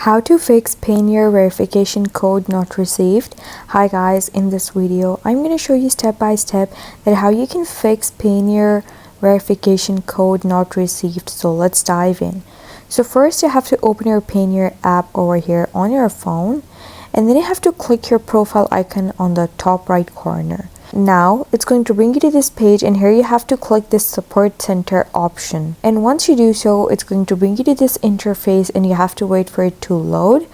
How to fix Payoneer verification code not received. Hi guys, in this video I'm going to show you step by step that how you can fix Payoneer verification code not received. So let's dive in. So first you have to open your Payoneer app over here on your phone, and then you have to click your profile icon on the top right corner. Now it's going to bring you to this page, and here you have to click this support center option, and once you do so it's going to bring you to this interface and you have to wait for it to load,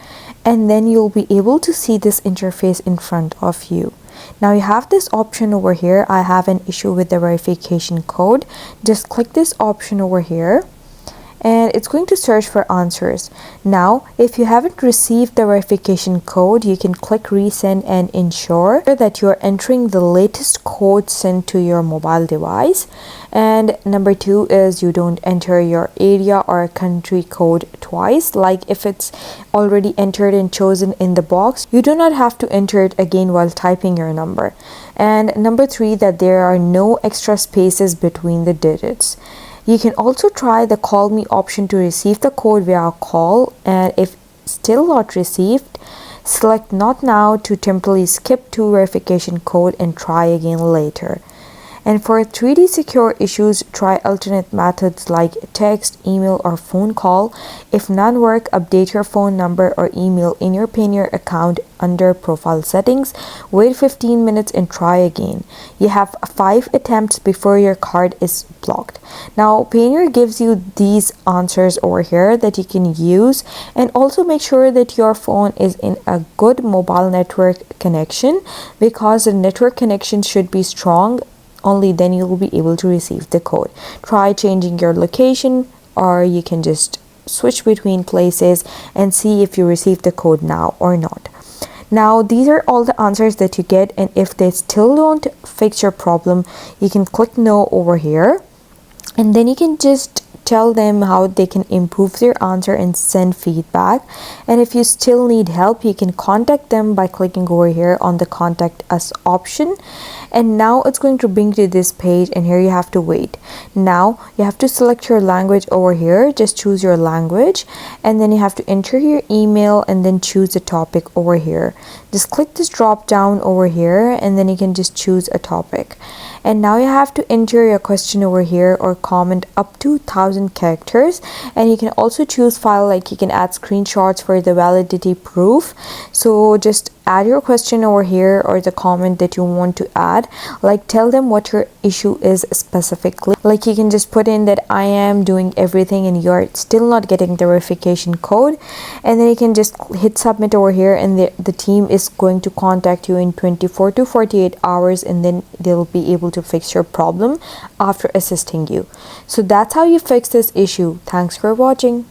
and then you'll be able to see this interface in front of you. Now you have this option over here. I have an issue with the verification code. Just click this option over here and it's going to search for answers. Now if you haven't received the verification code, you can click resend and ensure that you're entering the latest code sent to your mobile device. And number 2 is you don't enter your area or country code twice. Like if it's already entered and chosen in the box, you do not have to enter it again while typing your number. And number 3, that there are no extra spaces between the digits. You can also try the call me option to receive the code via call, and if still not received, select not now to temporarily skip to verification code and try again later. And for 3D secure issues, try alternate methods like text, email, or phone call. If none work, update your phone number or email in your Payoneer account under profile settings. Wait 15 minutes and try again. You have 5 attempts before your card is blocked. Now Payoneer gives you these answers over here that you can use, and also make sure that your phone is in a good mobile network connection, because the network connection should be strong. Only then you will be able to receive the code. Try changing your location, or you can just switch between places and see if you receive the code now or not. Now these are all the answers that you get, and if they still don't fix your problem, you can click no over here, and then you can just tell them how they can improve their answer and send feedback. And if you still need help, you can contact them by clicking over here on the contact us option. And now it's going to bring you to this page, and here you have to wait. Now you have to select your language over here. Just choose your language, and then you have to enter your email and then choose the topic over here. Just click this drop down over here, and then you can just choose a topic. And now you have to enter your question over here or comment up to 1000 characters, and you can also choose file, like you can add screenshots for the validity proof. So just add your question over here or the comment that you want to add, like tell them what your issue is specifically. Like you can just put in that I am doing everything and you're still not getting the verification code, and then you can just hit submit over here, and the team is going to contact you in 24 to 48 hours, and then they'll be able to fix your problem after assisting you. So that's how you fix this issue. Thanks for watching.